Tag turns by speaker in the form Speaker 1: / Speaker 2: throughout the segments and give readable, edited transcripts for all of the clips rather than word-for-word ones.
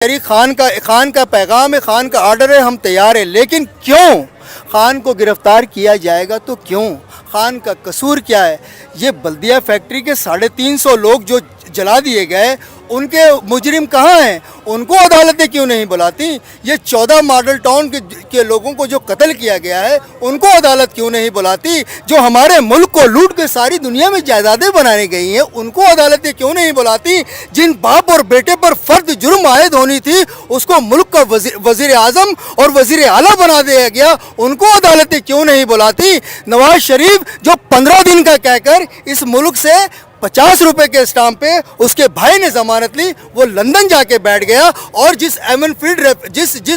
Speaker 1: خان کا پیغام ہے، خان کا آرڈر ہے، ہم تیار ہیں، لیکن کیوں خان کو گرفتار کیا جائے گا؟ تو کیوں؟ خان کا قصور کیا ہے؟ یہ بلدیہ فیکٹری کے 350 لوگ جو جلا دیے گئے، ان کے مجرم کہاں ہیں؟ ان کو عدالتیں کیوں نہیں بلاتی؟ یہ 14 ماڈل ٹاؤن کے لوگوں کو جو قتل کیا گیا ہے، ان کو عدالت کیوں نہیں بلاتی؟ جو ہمارے ملک کو لوٹ کے ساری دنیا میں جائیدادیں بنائی گئی ہیں، ان کو عدالتیں کیوں نہیں بلاتی؟ جن باپ اور بیٹے پر فرد جرم عائد ہونی تھی، اس کو ملک کا وزیر اعظم اور وزیر اعلیٰ بنا دیا گیا، ان کو عدالتیں کیوں نہیں بلاتی؟ نواز شریف جو 15 دن کا کہہ کر اس ملک سے 50 روپے کے اسٹامپ پہ اس کے بھائی نے ضمانت لی، وہ لندن جا کے بیٹھ گیا اور جس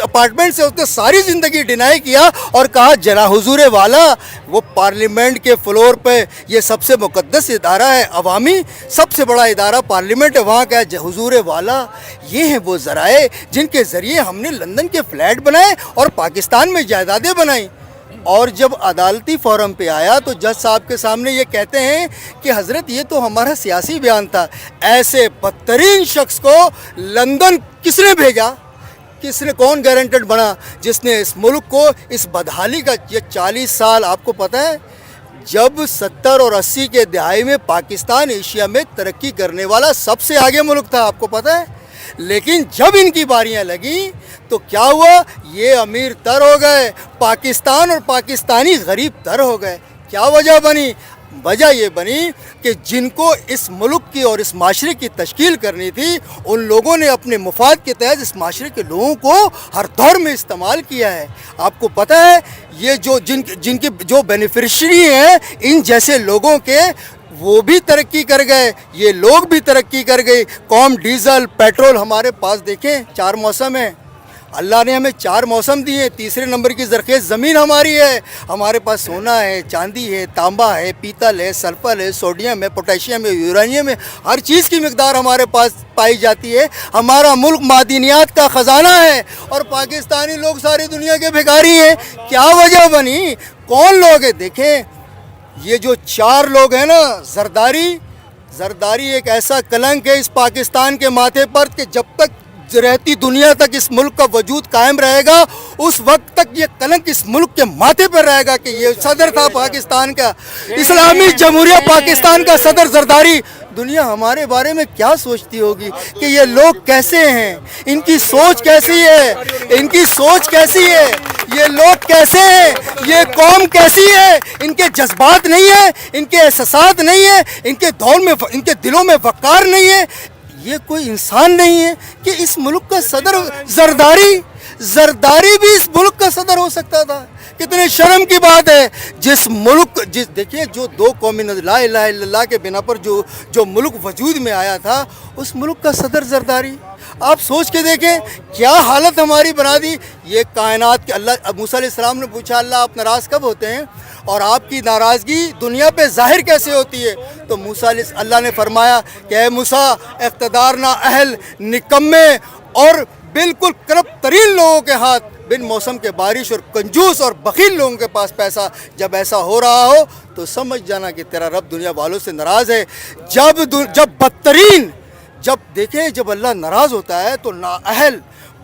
Speaker 1: اپارٹمنٹ سے اس نے ساری زندگی ڈینائی کیا اور کہا جلا حضور والا، وہ پارلیمنٹ کے فلور پہ یہ سب سے مقدس ادارہ ہے، عوامی سب سے بڑا ادارہ پارلیمنٹ ہے، وہاں کا حضور والا۔ یہ ہیں وہ ذرائع جن کے ذریعے ہم نے لندن کے فلیٹ بنائے اور پاکستان میں جائیدادیں بنائیں۔ اور جب عدالتی فورم پہ آیا تو جج صاحب کے سامنے یہ کہتے ہیں کہ حضرت یہ تو ہمارا سیاسی بیان تھا۔ ایسے بدترین شخص کو لندن کس نے بھیجا؟ کون گارنٹر بنا جس نے اس ملک کو اس بدحالی کا؟ یہ 40 سال آپ کو پتہ ہے، جب 70 اور 80 کے دہائی میں پاکستان ایشیا میں ترقی کرنے والا سب سے آگے ملک تھا، آپ کو پتہ ہے، لیکن جب ان کی باریاں لگیں تو کیا ہوا؟ یہ امیر تر ہو گئے، پاکستان اور پاکستانی غریب تر ہو گئے۔ کیا وجہ بنی؟ وجہ یہ بنی کہ جن کو اس ملک کی اور اس معاشرے کی تشکیل کرنی تھی، ان لوگوں نے اپنے مفاد کے تحت اس معاشرے کے لوگوں کو ہر دور میں استعمال کیا ہے۔ آپ کو پتہ ہے یہ جن کے جو بینیفیشری ہیں ان جیسے لوگوں کے، وہ بھی ترقی کر گئے، یہ لوگ بھی ترقی کر گئے۔ قوم ڈیزل پیٹرول ہمارے پاس دیکھیں 4 موسم ہیں، اللہ نے ہمیں 4 موسم دیے، تیسرے نمبر کی زرخیز زمین ہماری ہے، ہمارے پاس سونا ہے، چاندی ہے، تانبا ہے، پیتل ہے، سلفر ہے، سوڈیم ہے، پوٹیشیم ہے، یورینیم ہے، ہر چیز کی مقدار ہمارے پاس پائی جاتی ہے۔ ہمارا ملک معدنیات کا خزانہ ہے اور پاکستانی لوگ ساری دنیا کے بھکاری ہیں۔ کیا وجہ بنی؟ کون لوگ ہیں؟ دیکھیں یہ جو 4 لوگ ہیں نا، زرداری ایک ایسا کلنک ہے اس پاکستان کے ماتھے پر کہ جب تک رہتی دنیا تک اس ملک کا وجود قائم رہے گا، اس وقت تک یہ کلنک اس ملک کے ماتھے پر رہے گا کہ یہ صدر تھا پاکستان کا، اسلامی جمہوریہ پاکستان کا صدر زرداری۔ دنیا ہمارے بارے میں کیا سوچتی ہوگی کہ یہ لوگ کیسے ہیں، ان کی سوچ کیسی ہے، ان کی سوچ کیسی ہے، یہ لوگ کیسے ہیں، یہ قوم کیسی ہے، ان کے جذبات نہیں ہیں، ان کے احساسات نہیں ہیں، ان کے دلوں میں وقار نہیں ہے۔ یہ کوئی انسان نہیں ہے کہ اس ملک کا صدر زرداری بھی اس ملک کا صدر ہو سکتا تھا۔ کتنے شرم کی بات ہے۔ دیکھیے جو 2 قومی لا الہ الا اللہ کے بنا پر جو ملک وجود میں آیا تھا، اس ملک کا صدر زرداری۔ آپ سوچ کے دیکھیں کیا حالت ہماری بنا دی۔ یہ کائنات کے اللہ، موسیٰ علیہ السلام نے پوچھا اللہ آپ ناراض کب ہوتے ہیں اور آپ کی ناراضگی دنیا پہ ظاہر کیسے ہوتی ہے؟ تو اللہ نے فرمایا کہ اے موسیٰ، اقتدار نا اہل، نکمے اور بالکل کرپٹ ترین لوگوں کے ہاتھ، بن موسم کے بارش اور کنجوس اور بخیل لوگوں کے پاس پیسہ، جب ایسا ہو رہا ہو تو سمجھ جانا کہ تیرا رب دنیا والوں سے ناراض ہے۔ جب دیکھیں جب اللہ ناراض ہوتا ہے تو نااہل،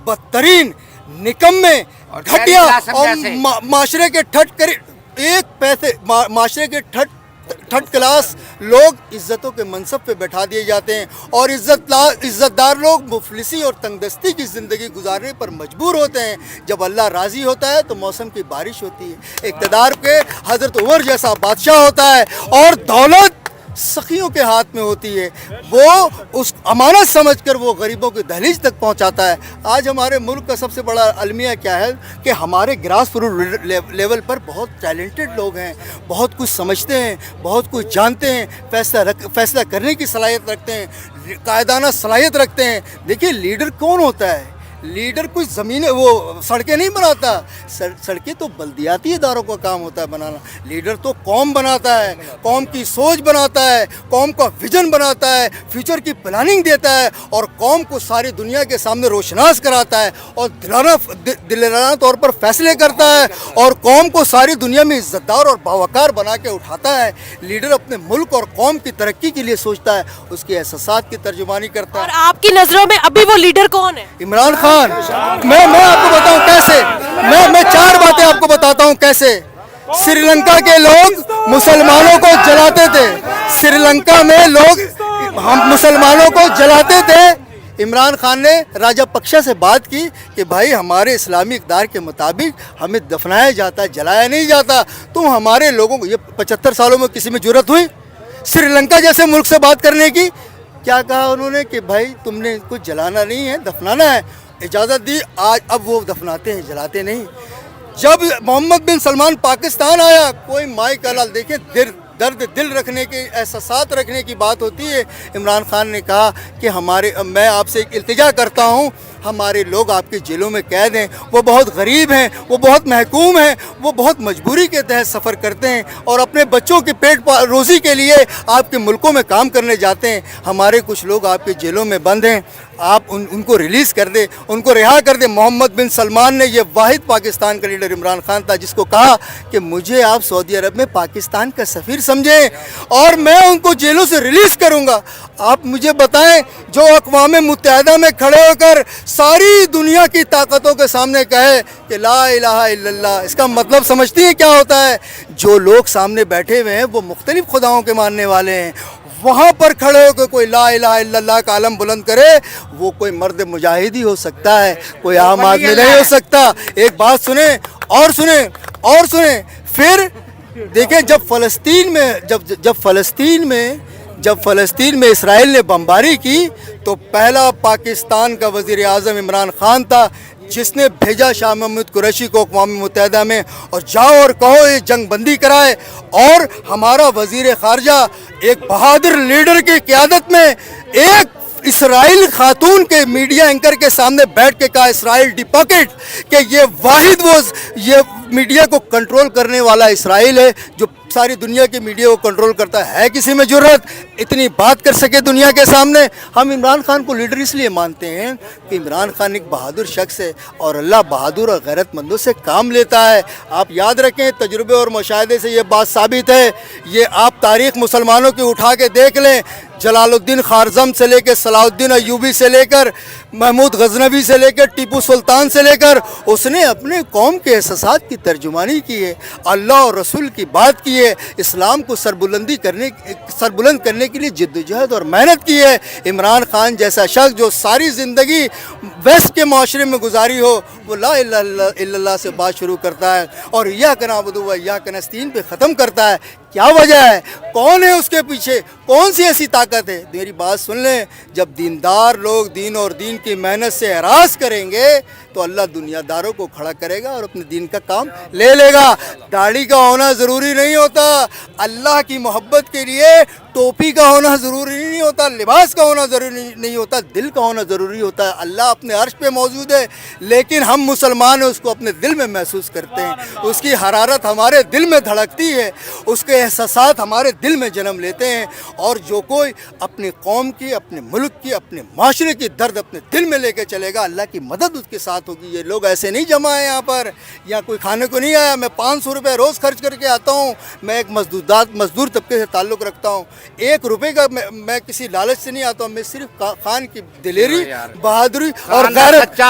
Speaker 1: بدترین، نکمے، گھٹیا اور معاشرے کے معاشرے کے تھرڈ کلاس لوگ عزتوں کے منصب پہ بٹھا دیے جاتے ہیں اور عزت دار لوگ مفلسی اور تنگ دستی کی زندگی گزارنے پر مجبور ہوتے ہیں۔ جب اللہ راضی ہوتا ہے تو موسم کی بارش ہوتی ہے، اقتدار کے حضرت عمر جیسا بادشاہ ہوتا ہے اور دولت سخیوں کے ہاتھ میں ہوتی ہے، وہ اس امانت سمجھ کر وہ غریبوں کی دہلیز تک پہنچاتا ہے۔ آج ہمارے ملک کا سب سے بڑا المیہ کیا ہے کہ ہمارے گراس روٹ لیول پر بہت ٹیلنٹڈ لوگ ہیں، بہت کچھ سمجھتے ہیں، بہت کچھ جانتے ہیں، فیصلہ کرنے کی صلاحیت رکھتے ہیں، قائدانہ صلاحیت رکھتے ہیں۔ دیکھیے لیڈر کون ہوتا ہے؟ لیڈر کوئی زمینیں وہ سڑکیں نہیں بناتا، سڑکیں تو بلدیاتی اداروں کا کام ہوتا ہے بنانا. لیڈر تو قوم بناتا ہے، قوم کی سوچ بناتا ہے، قوم کا ویژن بناتا ہے، فیوچر کی پلاننگ دیتا ہے اور قوم کو ساری دنیا کے سامنے روشناس کراتا ہے اور دلانہ طور پر فیصلے کرتا ہے اور قوم کو ساری دنیا میں عزت دار اور باوقار بنا کے اٹھاتا ہے. لیڈر اپنے ملک اور قوم کی ترقی کے لیے سوچتا ہے، اس کے احساسات کی ترجمانی کرتا ہے.
Speaker 2: اور آپ کی نظروں میں ابھی وہ لیڈر کون ہے؟
Speaker 1: عمران خان. میں آپ کو بتاؤں کیسے، میں 4 باتیں آپ کو بتاتا ہوں کیسے. سری لنکا کے لوگ مسلمانوں کو جلاتے تھے، سری لنکا میں لوگ ہم مسلمانوں کو جلاتے تھے. عمران خان نے راجہ پکشا سے بات کی کہ بھائی ہمارے اسلامی اقدار کے مطابق ہمیں دفنایا جاتا، جلایا نہیں جاتا. تم ہمارے لوگوں کو، یہ 75 سالوں میں کسی میں جرت ہوئی سری لنکا جیسے ملک سے بات کرنے کی؟ کیا کہا انہوں نے کہ بھائی تم نے کچھ جلانا نہیں ہے، دفنانا ہے. اجازت دی. آج اب وہ دفناتے ہیں، جلاتے نہیں. جب محمد بن سلمان پاکستان آیا، کوئی مائی کا لال دیکھیں درد دل رکھنے کے، احساسات رکھنے کی بات ہوتی ہے. عمران خان نے کہا کہ میں آپ سے ایک التجا کرتا ہوں، ہمارے لوگ آپ کے جیلوں میں قید ہیں، وہ بہت غریب ہیں، وہ بہت محکوم ہیں، وہ بہت مجبوری کے تحت سفر کرتے ہیں اور اپنے بچوں کے پیٹ روزی کے لیے آپ کے ملکوں میں کام کرنے جاتے ہیں. ہمارے کچھ لوگ آپ کے جیلوں میں بند ہیں، آپ ان کو ریلیز کر دیں، ان کو رہا کر دیں. محمد بن سلمان نے، یہ واحد پاکستان کا لیڈر عمران خان تھا جس کو کہا کہ مجھے آپ سعودی عرب میں پاکستان کا سفیر سمجھیں اور میں ان کو جیلوں سے ریلیز کروں گا. آپ مجھے بتائیں، جو اقوام متحدہ میں کھڑے ہو کر ساری دنیا کی طاقتوں کے سامنے کہے کہ لا الہ الا اللہ، اس کا مطلب سمجھتی ہیں کیا ہوتا ہے؟ جو لوگ سامنے بیٹھے ہوئے ہیں وہ مختلف خداؤں کے ماننے والے ہیں. وہاں پر کھڑے ہو کے کوئی لا الہ الا اللہ کا علم بلند کرے، وہ کوئی مرد مجاہد ہی ہو سکتا ہے، کوئی عام آدمی نہیں ہو سکتا. ایک بات سنیں اور سنیں اور سنیں. پھر دیکھیں، جب فلسطین میں اسرائیل نے بمباری کی تو پہلا پاکستان کا وزیر اعظم عمران خان تھا جس نے بھیجا شاہ محمود قریشی کو اقوام متحدہ میں اور جاؤ اور کہو یہ جنگ بندی کرائے. اور ہمارا وزیر خارجہ ایک بہادر لیڈر کی قیادت میں ایک اسرائیل خاتون کے میڈیا اینکر کے سامنے بیٹھ کے کہا اسرائیل ڈی پاکٹ، کہ یہ واحد یہ میڈیا کو کنٹرول کرنے والا اسرائیل ہے جو ساری دنیا کی میڈیا کو کنٹرول کرتا ہے. کسی میں جرت اتنی بات کر سکے دنیا کے سامنے؟ ہم عمران خان کو لیڈر اس لیے مانتے ہیں کہ عمران خان ایک بہادر شخص ہے اور اللہ بہادر اور غیرت مندوں سے کام لیتا ہے. آپ یاد رکھیں، تجربے اور مشاہدے سے یہ بات ثابت ہے. یہ آپ تاریخ مسلمانوں کی اٹھا کے دیکھ لیں، جلال الدین خوارزم سے لے کے صلاح الدین ایوبی سے لے کر محمود غزنوی سے لے کر ٹیپو سلطان سے لے کر، اس نے اپنے قوم کے احساسات کی ترجمانی کی ہے، اللہ اور رسول کی بات کی ہے، اسلام کو سربلند کرنے کے لیے جدوجہد اور محنت کی ہے. عمران خان جیسا شخص جو ساری زندگی ویسٹ کے معاشرے میں گزاری ہو، وہ لا الہ الا اللہ سے بات شروع کرتا ہے اور ایاک نعبد و ایاک نستعین پہ ختم کرتا ہے. کیا وجہ ہے؟ کون ہے اس کے پیچھے؟ کون سی ایسی طاقت ہے؟ میری بات سن لیں، جب دیندار لوگ دین اور دین کی محنت سے اعراض کریں گے تو اللہ دنیا داروں کو کھڑا کرے گا اور اپنے دین کا کام لے لے گا. داڑھی کا ہونا ضروری نہیں ہوتا، اللہ کی محبت کے لیے ٹوپی کا ہونا ضروری نہیں ہوتا، لباس کا ہونا ضروری نہیں ہوتا، دل کا ہونا ضروری ہوتا ہے. اللہ اپنے عرش پہ موجود ہے لیکن ہم مسلمان ہیں، اس کو اپنے دل میں محسوس کرتے ہیں، اس کی حرارت ہمارے دل میں دھڑکتی ہے، اس کے احساسات ہمارے دل میں جنم لیتے ہیں. اور جو کوئی اپنی قوم کی، اپنے ملک کی، اپنے معاشرے کی درد اپنے دل میں لے کے چلے گا، اللہ کی مدد اس کے ساتھ ہوگی. یہ لوگ ایسے نہیں جمع ہیں یہاں پر، یہاں کوئی کھانے کو نہیں آیا. میں 500 روپے روز خرچ کر کے آتا ہوں. میں ایک مزدور طبقے سے تعلق رکھتا ہوں. 1 روپے کا میں کسی لالچ سے نہیں آتا ہوں. میں صرف خان کی دلیری، بہادری اور غیرت،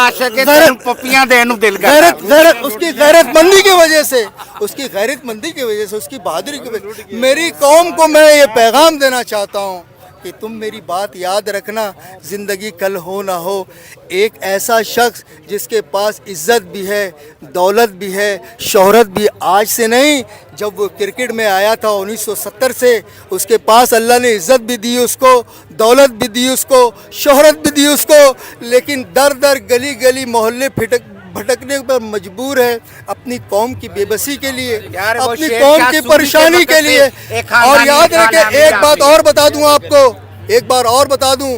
Speaker 1: اس کی غیرت مندی کی وجہ سے، اس کی بہادری کی وجہ سے میری قوم کو میں یہ پیغام دینا چاہتا ہوں کہ تم میری بات یاد رکھنا، زندگی کل ہو نہ ہو. ایک ایسا شخص جس کے پاس عزت بھی ہے، دولت بھی ہے، شہرت بھی آج سے نہیں، جب وہ کرکٹ میں آیا تھا 1970 سے، اس کے پاس اللہ نے عزت بھی دی، اس کو دولت بھی دی، اس کو شہرت بھی دی اس کو، لیکن در در گلی گلی محلے بھٹکنے پر مجبور ہے اپنی قوم کی بے بسی کے لیے، اپنی قوم کی پریشانی کے لیے. اور یاد رکھیں، ایک بات اور بتا دوں آپ کو، ایک بار اور بتا دوں،